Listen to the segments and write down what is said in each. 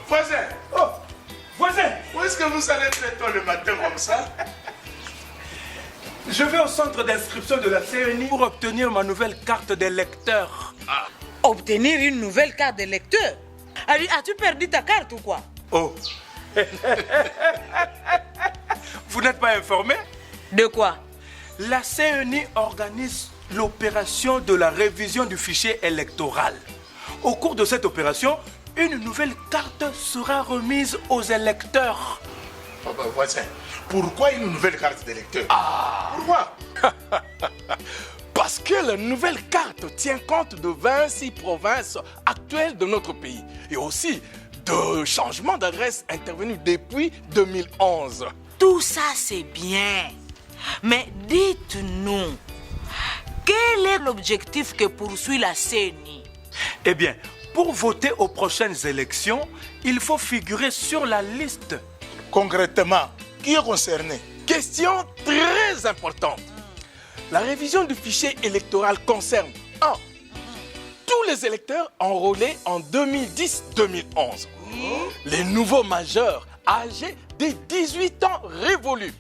Voisin. Oh, voisin. Où est-ce que vous allez très tôt le matin comme ça? Je vais au centre d'inscription de la CNI pour obtenir ma nouvelle carte d'électeur. Ah. Obtenir une nouvelle carte d'électeur? As-tu perdu ta carte ou quoi? Oh. Vous n'êtes pas informé? De quoi? La CNI organise l'opération de la révision du fichier électoral. Au cours de cette opération, une nouvelle carte sera remise aux électeurs. Oh ben, voisin, pourquoi une nouvelle carte d'électeur? Pourquoi? Parce que la nouvelle carte tient compte de 26 provinces actuelles de notre pays et aussi de changements d'adresse intervenus depuis 2011. Tout ça c'est bien. Mais dites-nous, quel est l'objectif que poursuit la CNI? Eh bien, pour voter aux prochaines élections, il faut figurer sur la liste. Concrètement, qui est concerné? Question très importante. La révision du fichier électoral concerne 1. Tous les électeurs enrôlés en 2010-2011. Les nouveaux majeurs âgés de 18 ans révolus.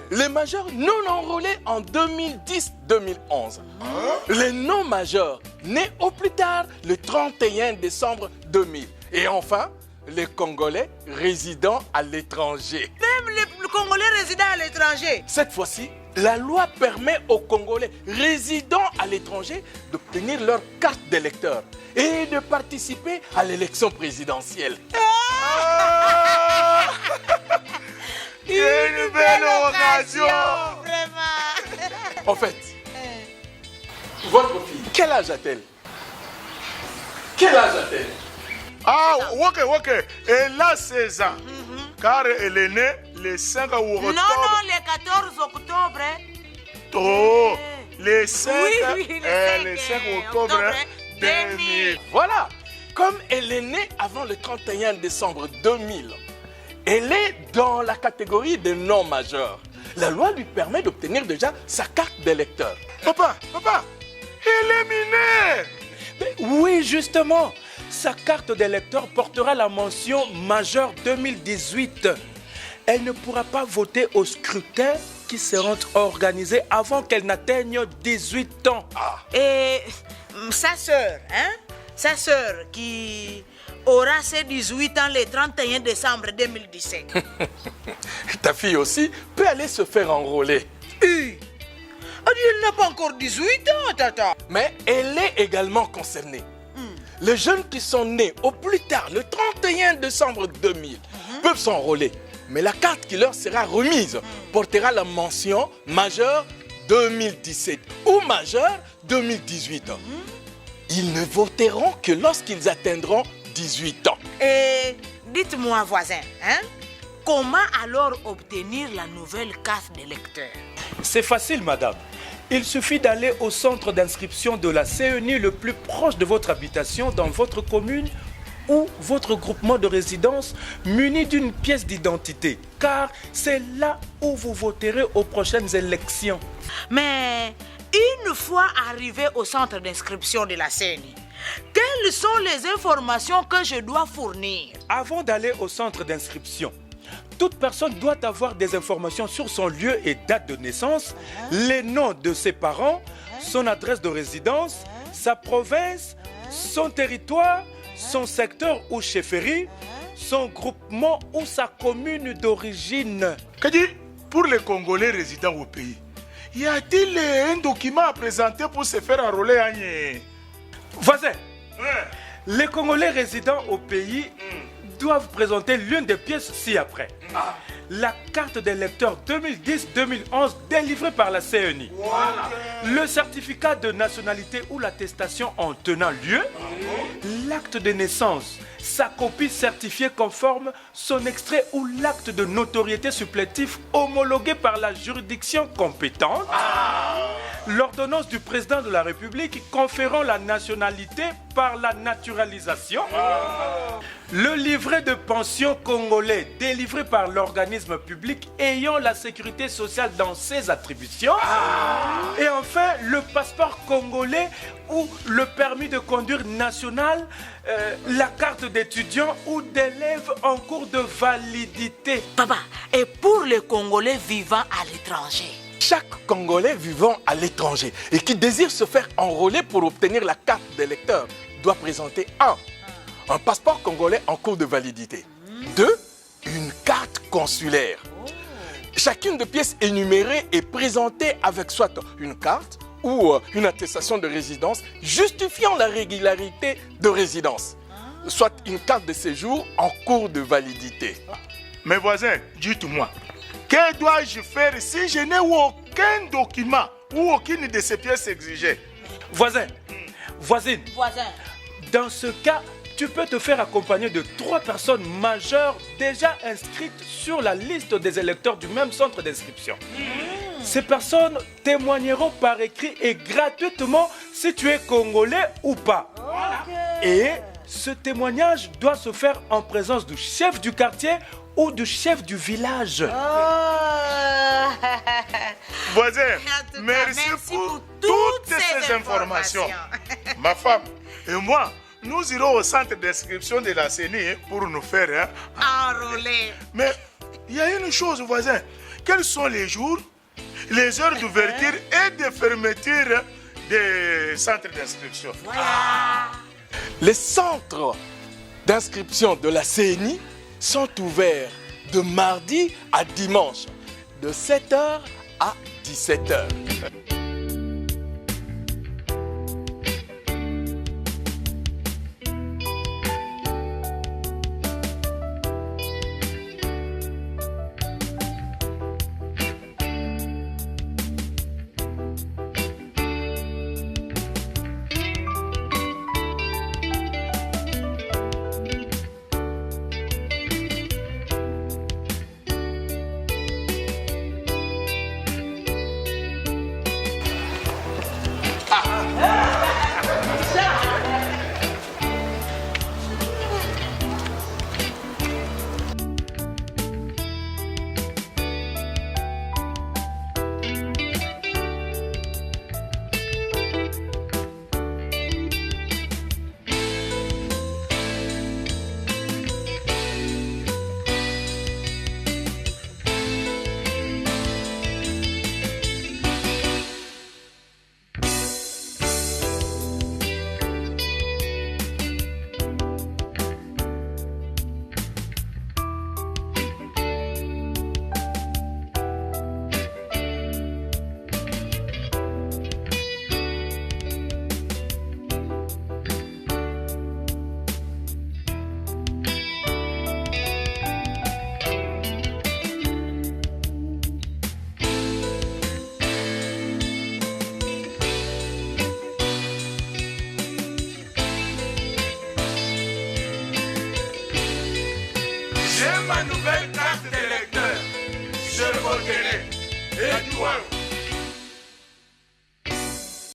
Les majeurs non enrôlés en 2010-2011. Les non-majeurs nés au plus tard le 31 décembre 2000. Et enfin, les Congolais résidant à l'étranger. Même les Congolais résidant à l'étranger. Cette fois-ci, la loi permet aux Congolais résidant à l'étranger d'obtenir leur carte d'électeur et de participer à l'élection présidentielle. Une belle occasion! Vraiment. En fait, votre fille, quel âge a-t-elle? Quel âge a-t-elle? Ah, ok. Elle a 16 ans. Car elle est née le 5 octobre. Non, le 14 octobre. Oh, le 5, Oui, le 5 octobre 2000. Voilà, comme elle est née avant le 31 décembre 2000, elle est dans la catégorie des non-majeurs. La loi lui permet d'obtenir déjà sa carte d'électeur. Papa, elle est mineure. Mais oui, justement, sa carte d'électeur portera la mention majeur 2018. Elle ne pourra pas voter au scrutin qui seront organisés avant qu'elle n'atteigne 18 ans. Et sa sœur, hein? Sa sœur qui aura ses 18 ans le 31 décembre 2017. Ta fille aussi peut aller se faire enrôler. Elle n'a pas encore 18 ans, tata. Mais elle est également concernée. Les jeunes qui sont nés au plus tard, le 31 décembre 2000, peuvent s'enrôler. Mais la carte qui leur sera remise portera la mention majeur 2017 ou majeur 2018. Ils ne voteront que lorsqu'ils atteindront 18 ans. Et dites-moi, voisin, hein? Comment alors obtenir la nouvelle carte d'électeur? C'est facile, madame. Il suffit d'aller au centre d'inscription de la CNI le plus proche de votre habitation dans votre commune ou votre groupement de résidence muni d'une pièce d'identité, car c'est là où vous voterez aux prochaines élections. Mais une fois arrivé au centre d'inscription de la CNI, quelles sont les informations que je dois fournir? Avant d'aller au centre d'inscription, toute personne doit avoir des informations sur son lieu et date de naissance, les noms de ses parents, son adresse de résidence, sa province, son territoire, son secteur ou chefferie, son groupement ou sa commune d'origine. Kadi, pour les Congolais résidant au pays, y a-t-il un document à présenter pour se faire enrôler, Agnès? Voisin, les Congolais résidant au pays doivent présenter l'une des pièces ci-après. La carte d'électeur 2010-2011 délivrée par la CNI. Le certificat de nationalité ou l'attestation en tenant lieu. L'acte de naissance, sa copie certifiée conforme, son extrait ou l'acte de notoriété supplétif homologué par la juridiction compétente. L'ordonnance du président de la République conférant la nationalité par la naturalisation. Le livret de pension congolais délivré par l'organisme public ayant la sécurité sociale dans ses attributions. Et enfin, le passeport congolais ou le permis de conduire national, la carte d'étudiant ou d'élève en cours de validité. Papa, et pour les Congolais vivant à l'étranger? Chaque Congolais vivant à l'étranger et qui désire se faire enrôler pour obtenir la carte d'électeur doit présenter un passeport congolais en cours de validité. 2, une carte consulaire. Chacune des pièces énumérées est présentée avec soit une carte ou une attestation de résidence justifiant la régularité de résidence, soit une carte de séjour en cours de validité. Mes voisins, dites-moi, que dois-je faire si je n'ai aucun document ou aucune de ces pièces exigées? Voisin, voisine, Voisin. dans ce cas, tu peux te faire accompagner de 3 personnes majeures déjà inscrites sur la liste des électeurs du même centre d'inscription. Ces personnes témoigneront par écrit et gratuitement si tu es congolais ou pas. Et ce témoignage doit se faire en présence du chef du quartier ou du chef du village. Voisin, En tout cas, merci pour toutes ces informations. Ma femme et moi, nous irons au centre d'inscription de la CENI pour nous faire Enrôlé. Mais il y a une chose, voisin. Quels sont les jours, les heures d'ouverture et de fermeture des centres d'inscription? Les centres d'inscription de la CENI sont ouverts de mardi à dimanche, de 7h à 17h. J'ai ma nouvelle carte d'électeur. Je voterai. Et toi?